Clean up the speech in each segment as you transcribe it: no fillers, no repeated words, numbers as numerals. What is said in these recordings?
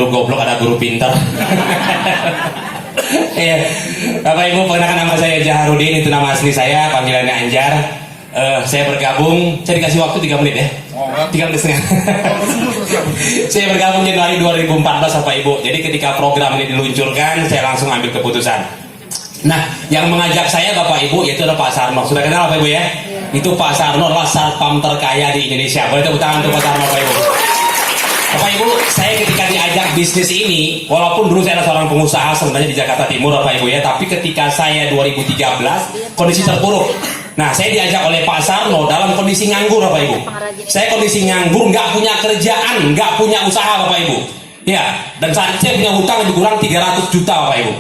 guru goblok, ada guru pintar. Iya, Bapak Ibu, perkenalkan nama saya Jaharudin, itu nama asli saya, panggilannya Anjar. Saya bergabung, saya dikasih waktu 3 menit ya. 3 menit setengah. Saya bergabung Januari 2014 Bapak Ibu. Jadi ketika program ini diluncurkan, saya langsung ambil keputusan. Nah, yang mengajak saya Bapak Ibu yaitu adalah Pak Sarno. Sudah kenal Bapak Ibu ya? Itu Pak Sarno adalah satpam terkaya di Indonesia. Boleh tepuk tangan untuk Pak Sarno Bapak Ibu. Bapak Ibu, saya ketika diajak bisnis ini, walaupun dulu saya adalah seorang pengusaha sebenarnya di Jakarta Timur Bapak Ibu ya, tapi ketika saya 2013 kondisi terpuruk. Nah, saya diajak oleh Pak Sarno dalam kondisi nganggur Bapak Ibu. Saya kondisi nganggur, nggak punya kerjaan, nggak punya usaha Bapak Ibu. Ya, dan saat saya punya hutang lebih kurang 300 juta Bapak Ibu.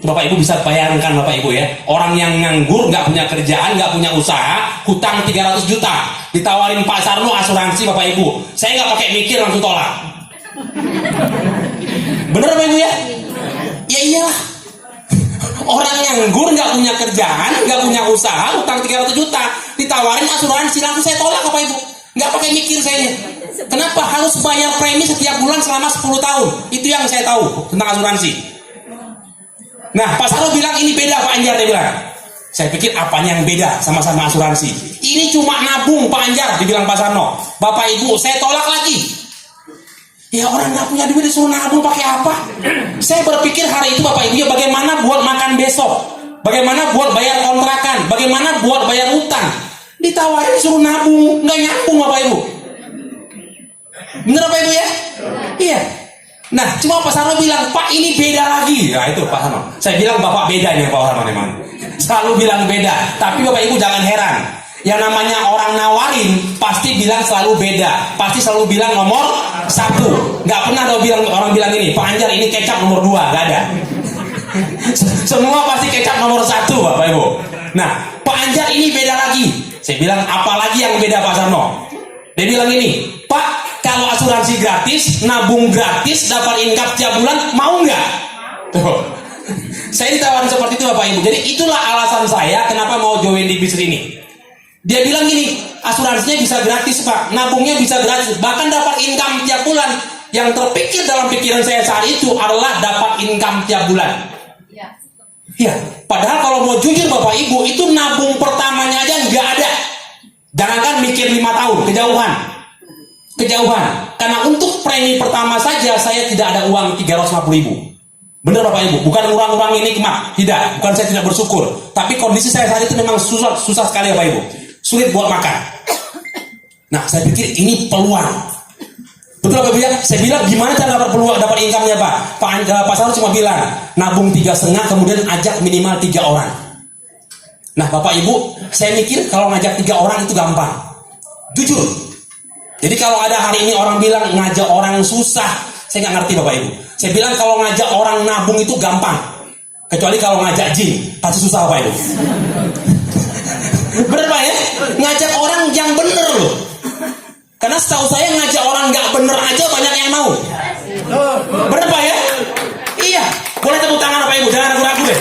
Bapak Ibu bisa bayangkan Bapak Ibu ya, orang yang nganggur, nggak punya kerjaan, nggak punya usaha, hutang 300 juta, ditawarin Pak Sarno asuransi Bapak Ibu, saya nggak pakai mikir langsung tolak. Bener Bapak Ibu ya? Ya iyalah, orang nganggur, nggak punya kerjaan, nggak punya usaha, hutang 300 juta, ditawarin asuransi, langsung saya tolak Bapak Ibu, nggak pakai mikir saya. Kenapa harus bayar premi setiap bulan selama 10 tahun? Itu yang saya tahu tentang asuransi. Nah, Pak Sarno bilang ini beda Pak Anjar, dia bilang. Saya pikir apanya yang beda, sama-sama asuransi. Ini cuma nabung Pak Anjar, dibilang Pak Sarno. Bapak Ibu, saya tolak lagi. Ya orang nggak punya duit disuruh nabung pakai apa? Saya berpikir hari itu Bapak Ibu ya, bagaimana buat makan besok, bagaimana buat bayar kontrakan, bagaimana buat bayar utang. Ditawarin disuruh nabung, nggak nyambung Bapak Ibu. Bener Bapak Ibu ya? Iya. Nah, cuma Pak Sarno bilang, Pak ini beda lagi. Nah itu Pak Sarno. Saya bilang Bapak bedanya Pak Sarno memang. Selalu bilang beda. Tapi Bapak Ibu jangan heran. Yang namanya orang nawarin pasti bilang selalu beda. Pasti selalu bilang nomor 1. Nggak pernah ada orang bilang ini, Pak Anjar ini kecap nomor 2. Nggak ada. Semua pasti kecap nomor 1 Bapak Ibu. Nah, Pak Anjar ini beda lagi. Saya bilang apalagi yang beda Pak Sarno. Dia bilang ini, Pak kalau asuransi gratis, nabung gratis, dapat income tiap bulan, mau nggak? Tuh. Saya ditawarin seperti itu Bapak Ibu. Jadi itulah alasan saya kenapa mau join di bisnis ini. Dia bilang gini, asuransinya bisa gratis Pak, nabungnya bisa gratis, bahkan dapat income tiap bulan. Yang terpikir dalam pikiran saya saat itu adalah dapat income tiap bulan. Ya, padahal kalau mau jujur Bapak Ibu, itu nabung pertamanya aja nggak ada. Jangankan mikir 5 tahun, kejauhan. Karena untuk premi pertama saja saya tidak ada uang 350.000. Benar Bapak Ibu, bukan orang-orang ini nikmat, tidak, bukan saya tidak bersyukur. Tapi kondisi saya saat itu memang susah sekali Bapak Ibu, sulit buat makan. Nah, saya pikir ini peluang. Betul Bapak Ibu ya? Saya bilang gimana cara dapat peluang, dapat income-nya Pak? Pak Sarno cuma bilang nabung 3,5, kemudian ajak minimal 3 orang. Nah Bapak Ibu, saya mikir kalau ngajak 3 orang itu gampang. Jujur. Jadi kalau ada hari ini orang bilang ngajak orang susah, saya nggak ngerti Bapak Ibu. Saya bilang kalau ngajak orang nabung itu gampang. Kecuali kalau ngajak jin, pasti susah Bapak Ibu. Bener Pak ya? Ngajak orang yang bener loh. Karena setahu saya ngajak orang nggak bener aja banyak yang mau. Bener Pak ya? Iya. Boleh tepuk tangan Bapak Ibu, jangan ragu-ragu deh.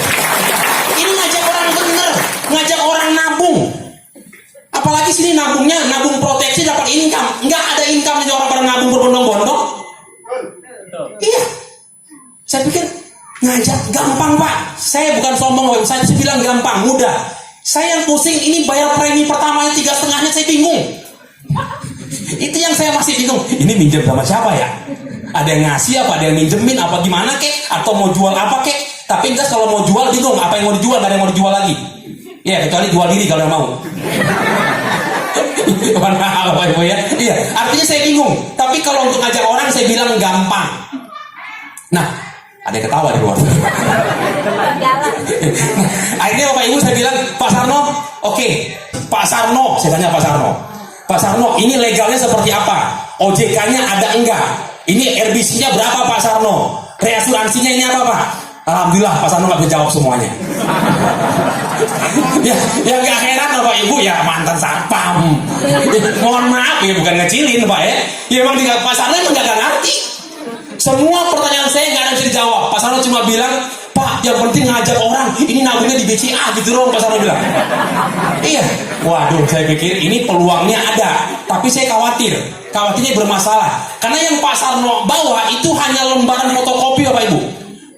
Ini ngajak orang bener, ngajak orang nabung. Apalagi sini nabungnya, nabung proteksi dapat income. Nggak ada income nih orang pada nabung berbondong-bondong. Iya. Saya pikir ngajak gampang Pak. Saya bukan sombong, saya bilang gampang, mudah. Saya yang pusing ini bayar premi pertamanya 3,5-nya saya bingung. Itu yang saya masih bingung. Ini minjem sama siapa ya? Ada yang ngasih apa? Ada yang minjemin apa gimana kek? Atau mau jual apa kek? Tapi enggak, kalau mau jual bingung apa yang mau dijual, gak ada yang mau dijual lagi. Ya kecuali jual diri kalau yang mau. Bapak Ibu ya. Iya, artinya saya bingung. Tapi kalau untuk ngajak orang saya bilang gampang. Nah, ada yang ketawa di luar. Akhirnya Bapak Ibu saya bilang, Pak Sarno, oke. Pak Sarno, saya tanya Pak Sarno. Pak Sarno, ini legalnya seperti apa? OJK-nya ada enggak? Ini RBC-nya berapa Pak Sarno? Reasuransinya ini apa Pak? Alhamdulillah Pak Sarno nggak bisa jawab semuanya. Ya nggak heran Bapak Ibu ya, mantan satpam. Mohon maaf ya, bukan ngecilin Pak ya. Ya emang Pak Sarno emang nggak ngerti. Semua pertanyaan saya nggak ada yang bisa dijawab. Pak Sarno cuma bilang, Pak yang penting ngajak orang, ini nabungnya di BCA gitu dong, Pak Sarno bilang. Iya, waduh, saya pikir ini peluangnya ada, tapi saya khawatirnya bermasalah, karena yang Pak Sarno bawa itu hanya lembaran fotokopi, Bapak Ibu.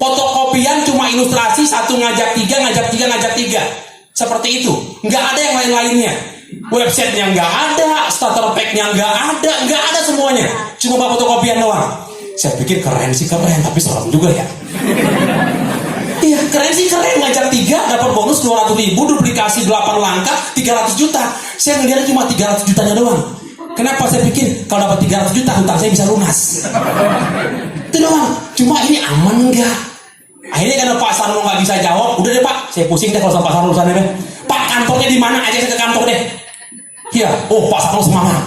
Fotokopian cuma ilustrasi, satu ngajak tiga, seperti itu, nggak ada yang lain-lainnya. Websitenya nggak ada, starter packnya nggak ada semuanya, cuma bawa fotokopian doang. Saya pikir keren, tapi serem juga ya. Iya, keren, ngajak 3 dapat bonus 200.000, duplikasi 8 langkah 300 juta. Saya ngeliatnya cuma 300 jutanya doang. Kenapa? Saya pikir kalau dapat 300 juta hutang saya bisa lunas. Itu doang. Cuma ini aman enggak? Akhirnya karena Pak Sarno nggak bisa jawab, udah deh Pak, saya pusing deh kalau sama Pak Sarno urusannya deh. Pak, kantornya di mana? Aja saya ke kantor deh. Iya, oh Pak Sarno semangat.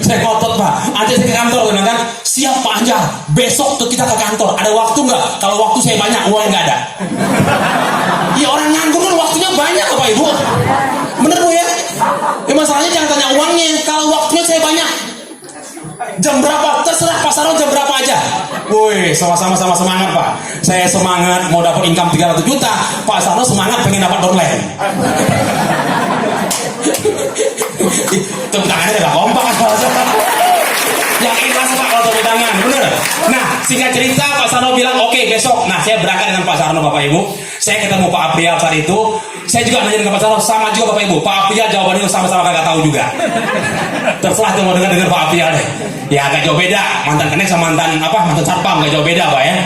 Saya kotot Pak, aja saya ke kantor kan. Siap Pak Anjar, besok kita ke kantor. Ada waktu nggak? Kalau waktu saya banyak, uangnya nggak ada. Ya orang nganggur kan waktunya banyak Bapak Ibu. Bener Bu ya? Ya masalahnya jangan tanya uangnya, kalau waktunya saya banyak. Jam berapa? Terserah Pak Sarno jam berapa aja. Woi, sama-sama semangat Pak. Saya semangat mau dapat income 300 juta. Pak Sarno semangat pengen dapat downline. Tepuk tangannya gak kompak kan. Yang ikhlas Pak kalau tepuk tangan, bener. Nah, singkat cerita Pak Sarno bilang oke, besok. Nah, saya berangkat dengan Pak Sarno Bapak Ibu. Saya ketemu Pak Aprial saat itu. Saya juga nanya dengan Pak Sarno, sama juga Bapak Ibu. Pak Aprial jawabannya sama-sama kagak tahu juga. Terserah tuh mau dengar Pak Aprial deh. Ya agak jauh beda, mantan kenek sama mantan satpam gak jauh beda Pak ya.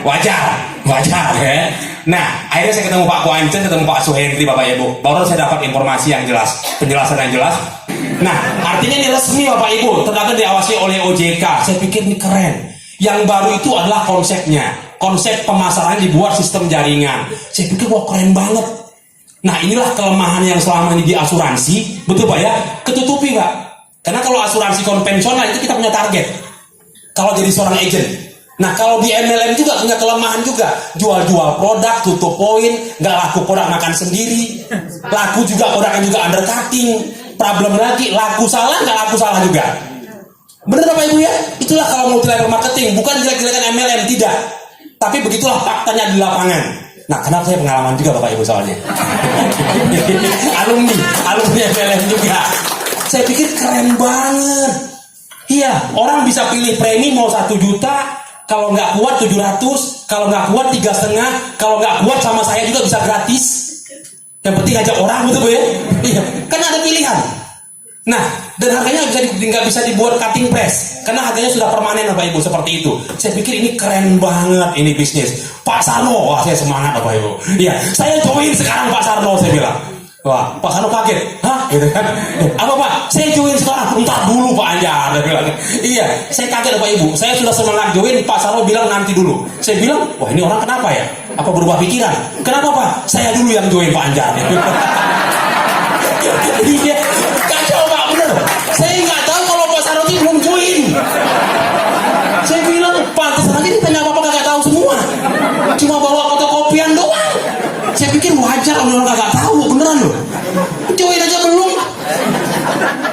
Wajar ya. Nah, akhirnya saya ketemu Pak Kuancen, ketemu Pak Suhendri Bapak Ibu. Baru saya dapat informasi yang jelas, penjelasan yang jelas. Nah, artinya ini resmi Bapak Ibu, ternyata diawasi oleh OJK. Saya pikir ini keren. Yang baru itu adalah konsepnya. Konsep pemasaran dibuat sistem jaringan. Saya pikir wah keren banget. Nah, inilah kelemahan yang selama ini di asuransi, betul Pak ya? Ketutupi Pak. Karena kalau asuransi konvensional itu kita punya target. Kalau jadi seorang agent. Nah, kalau di MLM juga punya kelemahan juga. Jual-jual produk, tutup poin, nggak laku produk makan sendiri. Laku juga produknya juga undercutting. Problem lagi, laku salah, nggak laku salah juga. Bener Bapak Ibu ya? Itulah kalau multi level marketing, bukan jelek-jelekan MLM, tidak. Tapi begitulah faktanya di lapangan. Nah, kenapa saya pengalaman juga Bapak Ibu soalnya. alumni MLM juga. Saya pikir keren banget. Iya, orang bisa pilih premi mau 1 juta, kalau nggak kuat 700, kalau nggak kuat 3,5, kalau nggak kuat sama saya juga bisa gratis. Yang penting ajak orang, betul Bu ya? Iya, kan ada pilihan. Nah, dan harganya nggak bisa dibuat cutting press, karena harganya sudah permanen Bapak Ibu, seperti itu. Saya pikir ini keren banget ini bisnis. Pak Sarno, wah saya semangat Bapak Ibu. Iya, saya join sekarang Pak Sarno, saya bilang. Wah, Pak Sarno kaget. Hah? Gitu kan? Apa Pak? Saya join sekarang. Entar dulu Pak Anjar. Dia bilang. Iya, saya kaget Bapak Ibu. Saya sudah semangat join, Pak Sarno bilang nanti dulu. Saya bilang, wah ini orang kenapa ya? Apa berubah pikiran? Kenapa Pak? Saya dulu yang join Pak Anjar. Iya, kacau Pak, bener. Saya nggak tahu kalau Pak Sarno ini belum join. Saya bilang, pantas lagi ini tanya apa-apa kagak tahu semua. Cuma bawa fotokopian doang. Saya pikir wajar orang kagak tahu, beneran loh. Join aja belum.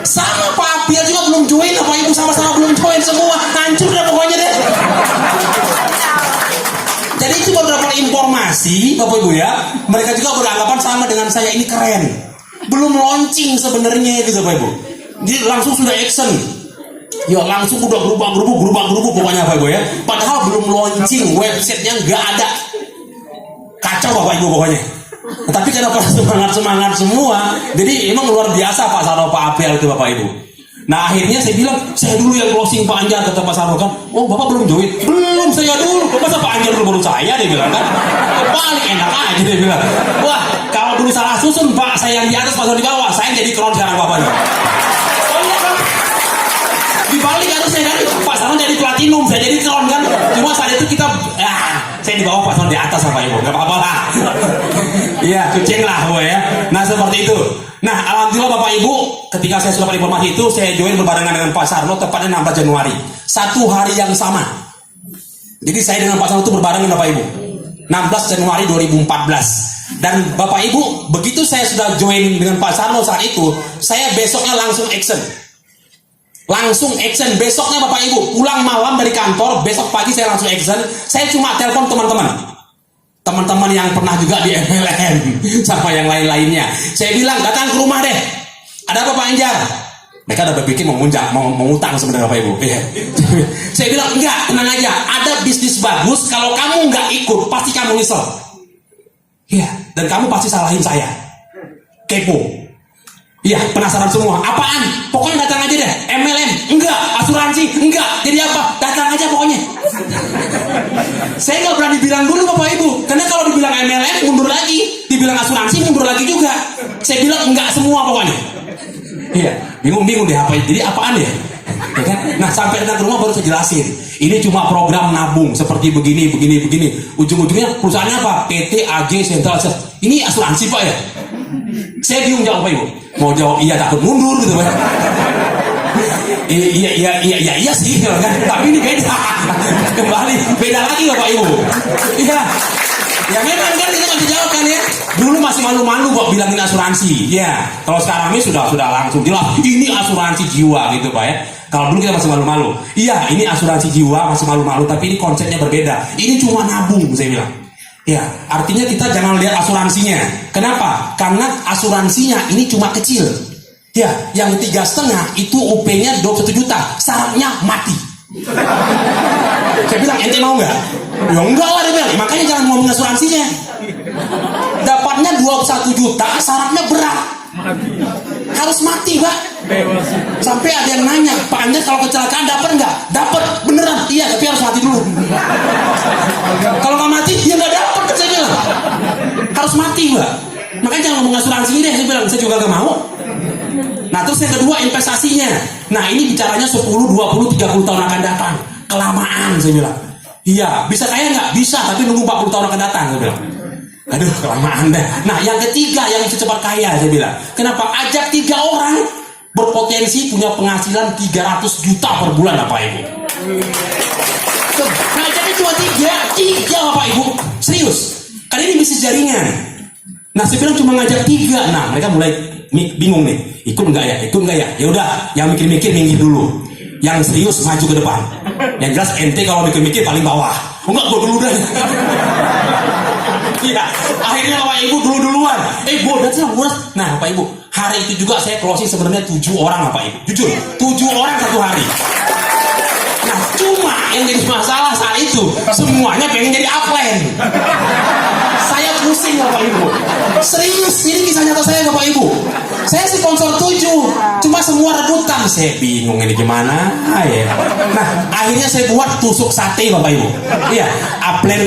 Sama Pak Aprial juga belum join, Bapak Ibu sama-sama belum join semua. Hancur dah pokoknya deh. Jadi itu baru dapat informasi, Bapak Ibu ya. Mereka juga beranggapan sama dengan saya, ini keren. Belum launching sebenarnya gitu Bapak Ibu. Jadi langsung sudah action. Ya langsung udah berubah pokoknya Bapak Ibu ya. Padahal belum launching, websitenya nggak ada. Kacau Bapak Ibu pokoknya. Tapi kenapa semangat semua? Jadi emang luar biasa Pak Sarno, Pak Aprial itu Bapak Ibu. Nah akhirnya saya bilang, saya dulu yang closing Pak Anjar, kata Pak Sarno kan. Oh Bapak belum join? Belum, saya dulu. Masa Pak Anjar dulu baru saya, dia bilang kan. Paling enak aja dia bilang. Wah kalau dulu salah susun Pak, saya yang di atas Pak Sarno di bawah, saya jadi kron sekarang Bapak. Oh iya kan? Dibalik harusnya kan, Pak Sarno jadi platinum, saya jadi kron kan. Cuma saat itu kita saya di bawah, Pak Sarno di atas Bapak Ibu, nggak apa-apa lah. Iya, kucing lah Bu ya. Nah seperti itu. Nah alhamdulillah Bapak Ibu, ketika saya sudah dapat informasi itu, saya join berbarengan dengan Pak Sarno tepatnya 16 Januari, satu hari yang sama. Jadi saya dengan Pak Sarno itu berbarengan Bapak Ibu, 16 Januari 2014. Dan Bapak Ibu, begitu saya sudah join dengan Pak Sarno saat itu, saya besoknya langsung action. Besoknya Bapak Ibu pulang malam dari kantor, besok pagi saya langsung action. Saya cuma telepon teman-teman. teman-teman yang pernah juga di MLM sama yang lain-lainnya. Saya bilang datang ke rumah deh. Ada apa Pak Anjar? Mereka udah berpikir mau ngutang sebenarnya Bapak Ibu. Iya. Saya bilang enggak, tenang aja. Ada bisnis bagus, kalau kamu nggak ikut pasti kamu nyesel. Iya, dan kamu pasti salahin saya. Kepo. Iya, penasaran semua. Apaan? Pokoknya datang aja deh. MLM? Enggak. Asuransi? Enggak. Jadi apa? Datang aja pokoknya. Saya nggak berani bilang dulu Bapak Ibu, karena kalau dibilang MLM mundur lagi, dibilang asuransi mundur lagi juga. Saya bilang enggak semua pokoknya. Iya, bingung deh apa. Jadi apaan ya? Ya kan? Nah sampai datang ke rumah baru saya jelasin. Ini cuma program nabung seperti begini. Ujung-ujungnya perusahaannya apa? PT AG Sentral. Ini asuransi Pak ya? Saya bingung jawab Pak Ibu. Mau jawab iya takut mundur gitu Pak. Iya sih kan. Tapi ini beda. Kembali beda lagi Bapak Ibu. Iya. Ya memang kan itu kan dijawab kan ya. Dulu masih malu-malu kok bilangin asuransi. Ya, kalau sekarang ini sudah langsung jelas. Ini asuransi jiwa gitu Pak ya. Kalau dulu kita masih malu-malu. Iya, ini asuransi jiwa masih malu-malu, tapi ini konsepnya berbeda. Ini cuma nabung saya bilang. Ya, artinya kita jangan lihat asuransinya. Kenapa? Karena asuransinya ini cuma kecil. Ya, yang 3,5 itu UP-nya 21 juta. Syaratnya mati. Saya bilang ente mau nggak? Ya enggak lah dia bilang. Makanya jangan ngomong asuransinya. Dapatnya 21 juta, syaratnya berat. Harus mati Pak. Sampai ada yang nanya, Pak Anjar kalau kecelakaan dapat nggak? Dapat beneran. Iya, tapi harus mati dulu. Kalau nggak mati, ya nggak dapat. Saya bilang harus mati Pak. Makanya jangan ngomong asuransi deh. Saya bilang saya juga nggak mau. Nah terus yang kedua investasinya. Nah ini bicaranya 10, 20, 30 tahun akan datang. Kelamaan saya bilang. Iya, bisa kaya nggak? Bisa, tapi nunggu 40 tahun akan datang saya bilang. Aduh, kelamaan deh. Nah yang ketiga yang bisa cepat kaya saya bilang. Kenapa? Ajak 3 orang berpotensi punya penghasilan 300 juta per bulan Bapak Ibu. Nah jadi cuma 3 Bapak Ibu. Serius. Kan ini bisnis jaringan. Nah saya bilang cuma ngajak 3. Nah mereka mulai bingung nih. Ikut nggak ya? Ya udah, yang mikir-mikir minggir dulu. Yang serius maju ke depan. Yang jelas ente kalau mikir-mikir paling bawah. Enggak, gue dulu deh. Iya, akhirnya Bapak Ibu duluan. Bodas. Nah Bapak Ibu, hari itu juga saya closing sebenarnya 7 orang Bapak Ibu. Jujur, 7 orang satu hari. Nah cuma yang jadi masalah saat itu semuanya pengen jadi upline. Saya pusing Bapak Ibu. Serius, ini kisah nyata saya Bapak Ibu. Saya sponsor 7, cuma semua rebutan. Saya bingung ini gimana ya. Nah akhirnya saya buat tusuk sate Bapak Ibu. Iya, upline.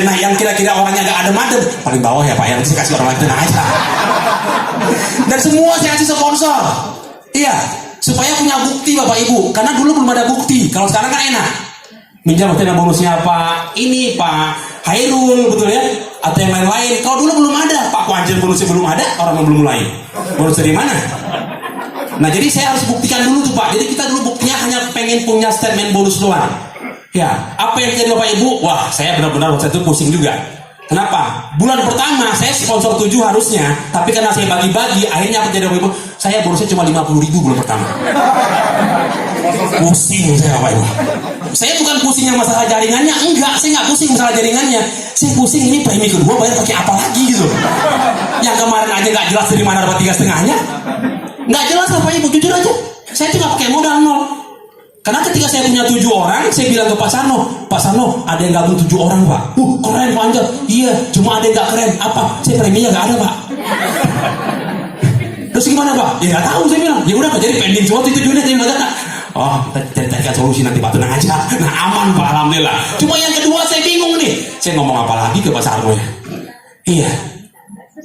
Nah yang kira-kira orangnya agak adem-adem paling bawah ya Pak, yang saya kasih orang lain tenang aja. Dan semua saya kasih sponsor. Iya, supaya punya bukti Bapak Ibu. Karena dulu belum ada bukti. Kalau sekarang kan enak. Minjam bonusnya Pak ini Pak Hairul, betul ya? Atau yang lain-lain. Kalau dulu belum ada, Pak Wanjir bonusnya belum ada, orang belum mulai. Bonus dari mana? Nah jadi saya harus buktikan dulu tuh Pak. Jadi kita dulu buktinya hanya pengen punya statement bonus doang. Ya, apa yang terjadi Bapak Ibu? Wah, saya benar-benar waktu itu pusing juga. Kenapa? Bulan pertama saya sponsor 7 harusnya, tapi karena saya bagi-bagi, akhirnya apa terjadi Bapak Ibu? Saya bonusnya cuma 50.000 bulan pertama. Pusing saya Bapak Ibu. Saya bukan pusing yang masalah jaringannya, enggak, saya nggak pusing masalah jaringannya. Saya pusing ini premi kedua bayar pakai apa lagi gitu. Yang kemarin aja nggak jelas dari mana dapat 3,5-nya. Nggak jelas Bapak Ibu, jujur aja. Saya tuh nggak pakai modal 0. Karena ketika saya punya 7 orang, saya bilang ke Pak Sarno, ada yang gabung 7 orang Pak. Keren Pak Anjar. Iya, cuma ada yang nggak keren. Apa? Saya preminya nggak ada Pak. Terus gimana Pak? Ya nggak tahu saya bilang. Ya udah, jadi pending semua itu duitnya saya nggak ada. Oh, kita carikan solusi nanti Pak, tenang aja. Nah aman Pak, alhamdulillah. Cuma yang kedua saya bingung nih. Saya ngomong apa lagi ke Pak Sarno ya? Iya.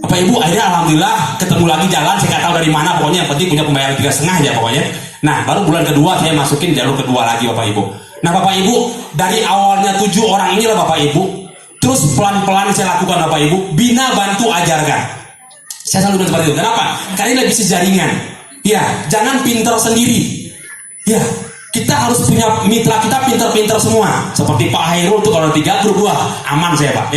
Bapak Ibu, akhirnya alhamdulillah ketemu lagi jalan. Saya nggak tahu dari mana, pokoknya yang penting punya pembayaran 3,5 ya pokoknya. Nah baru bulan kedua saya masukin jalur kedua lagi Bapak Ibu. Nah Bapak Ibu, dari awalnya 7 orang inilah Bapak Ibu, terus pelan-pelan saya lakukan Bapak Ibu, bina bantu ajarkan. Saya selalu bilang seperti itu. Kenapa? Karena ini lebih jaringan. Ya, jangan pinter sendiri. Ya, kita harus punya mitra kita pinter-pinter semua. Seperti Pak Hairul tuh kalau 3 grup 2 aman saya Pak.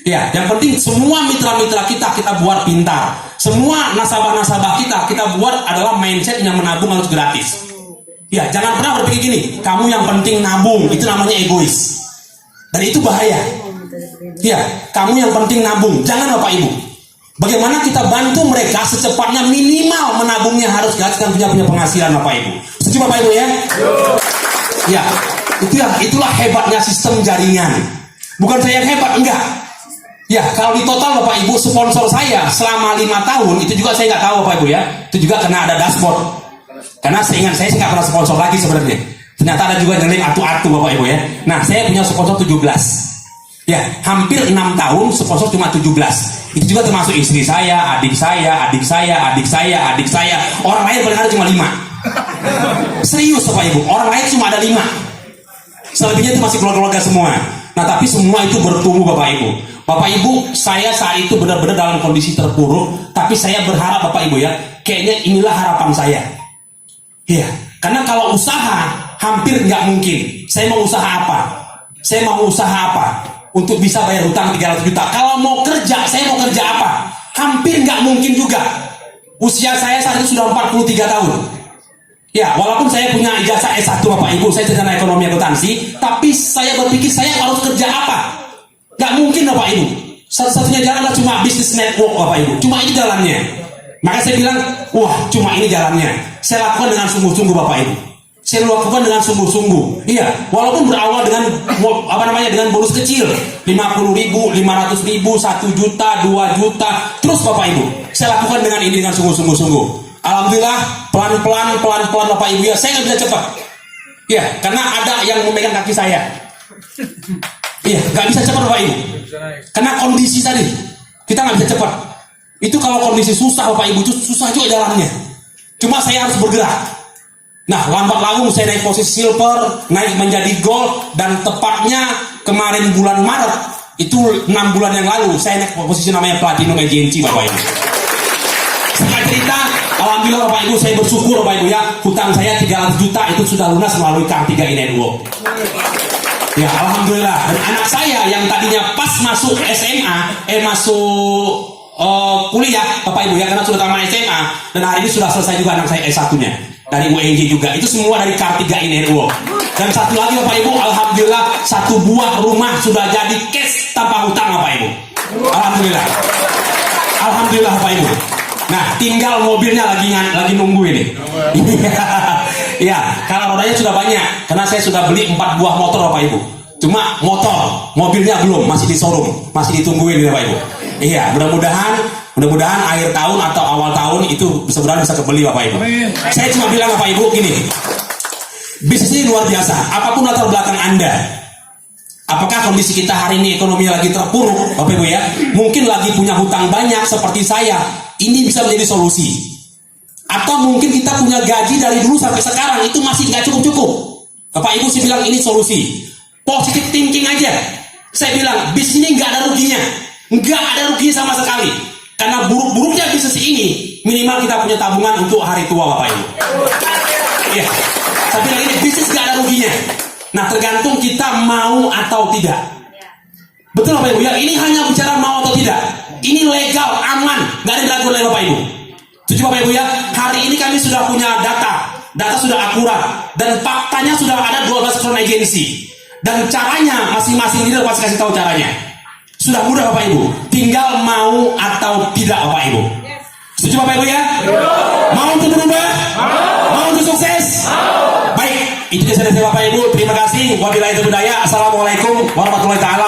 Ya, yang penting semua mitra-mitra kita buat pintar. Semua nasabah-nasabah kita buat adalah mindset yang menabung harus gratis. Ya, jangan pernah berpikir gini, kamu yang penting nabung, itu namanya egois. Dan itu bahaya. Ya, kamu yang penting nabung. Jangan Bapak Ibu. Bagaimana kita bantu mereka secepatnya, minimal menabungnya harus kan punya penghasilan Bapak Ibu. Setuju Bapak Ibu ya? Ya, itulah hebatnya sistem jaringan. Bukan saya yang hebat, enggak. Ya, kalau di total Bapak Ibu, sponsor saya selama 5 tahun itu juga saya nggak tahu Bapak Ibu ya. Itu juga karena ada dashboard. Karena seingat saya nggak pernah sponsor lagi sebenarnya. Ternyata ada juga yang lain atu-atu Bapak Ibu ya. Nah, saya punya sponsor 17. Ya, hampir 6 tahun sponsor cuma 17. Itu juga termasuk istri saya, adik saya, adik saya, adik saya, adik saya. Orang lain paling ada cuma 5. Serius Bapak Ibu, orang lain cuma ada 5. Selebihnya itu masih keluarga-keluarga semua. Nah, tapi semua itu bertumbuh Bapak Ibu. Bapak Ibu, saya saat itu benar-benar dalam kondisi terpuruk. Tapi saya berharap Bapak Ibu ya, kayaknya inilah harapan saya. Iya, karena kalau usaha hampir nggak mungkin. Saya mau usaha apa? Saya mau usaha apa? Untuk bisa bayar hutang 300 juta. Kalau mau kerja, saya mau kerja apa? Hampir nggak mungkin juga. Usia saya saat itu sudah 43 tahun. Ya, walaupun saya punya ijazah S1 Bapak Ibu, saya sarjana ekonomi akuntansi, tapi saya berpikir saya harus kerja apa? Nggak mungkin Bapak Ibu. Satu-satunya jalan adalah cuma business network Bapak Ibu. Cuma itu jalannya. Maka saya bilang, wah cuma ini jalannya. Saya lakukan dengan sungguh-sungguh Bapak Ibu. Saya lakukan dengan sungguh-sungguh. Iya, walaupun berawal dengan dengan bonus kecil, 50.000, 500.000, 1 juta, 2 juta, terus Bapak Ibu. Saya lakukan dengan ini dengan sungguh-sungguh. Alhamdulillah, pelan-pelan Bapak Ibu ya. Saya nggak bisa cepat. Iya, karena ada yang memegang kaki saya. Iya, nggak bisa cepat Bapak Ibu. Karena kondisi tadi, kita nggak bisa cepat. Itu kalau kondisi susah Bapak Ibu, itu susah juga jalannya. Cuma saya harus bergerak. Nah, lambat laun saya naik posisi silver, naik menjadi gold, dan tepatnya kemarin bulan Maret, itu 6 bulan yang lalu, saya naik posisi namanya platinum agency Bapak Ibu. Singkat cerita, alhamdulillah Bapak Ibu, saya bersyukur Bapak Ibu ya, hutang saya 300 juta itu sudah lunas melalui K3 Network. Ya, alhamdulillah. Dan anak saya yang tadinya pas masuk SMA, kuliah Bapak Ibu ya, karena sudah tamat SMA, dan hari ini sudah selesai juga anak saya S1-nya. Dari UNJ juga, itu semua dari K3 Network. Dan satu lagi Bapak Ibu, alhamdulillah 1 buah rumah sudah jadi cash tanpa hutang Bapak Ibu. Alhamdulillah. Alhamdulillah Bapak Ibu. Nah, tinggal mobilnya lagi nunggu ini. Iya, kalau rodanya sudah banyak, karena saya sudah beli 4 buah motor Bapak Ibu. Cuma mobilnya belum, masih di showroom, masih ditungguin Bapak Ibu. Iya, mudah-mudahan akhir tahun atau awal tahun itu bisa kebeli Bapak Ibu. Saya cuma bilang Bapak Ibu gini, bisnis ini luar biasa. Apapun latar belakang Anda, apakah kondisi kita hari ini ekonomi lagi terpuruk Bapak Ibu ya, mungkin lagi punya hutang banyak seperti saya, ini bisa menjadi solusi. Atau mungkin kita punya gaji dari dulu sampai sekarang itu masih nggak cukup. Bapak Ibu saya bilang ini solusi. Positive thinking aja. Saya bilang bisnis ini nggak ada ruginya. Nggak ada ruginya sama sekali. Karena buruk-buruknya bisnis ini, minimal kita punya tabungan untuk hari tua Bapak Ibu. Iya. Tapi ini bisnis nggak ada ruginya. Nah, tergantung kita mau atau tidak. Betul Bapak Ibu ya, ini hanya bicara mau atau tidak. Ini legal, aman, nggak ada dilakukan oleh Bapak Ibu. Setuju Bapak Ibu ya, hari ini kami sudah punya data sudah akurat, dan faktanya sudah ada 12 crown agency. Dan caranya, masing-masing leader pasti kasih tahu caranya. Sudah mudah Bapak Ibu, tinggal mau atau tidak Bapak Ibu. Setuju Bapak Ibu ya? Mau untuk berubah? Mau untuk sukses? Baik, itu saja dari Bapak Ibu. Terima kasih. Wabillahi taufiq hidayah. Assalamualaikum warahmatullahi taala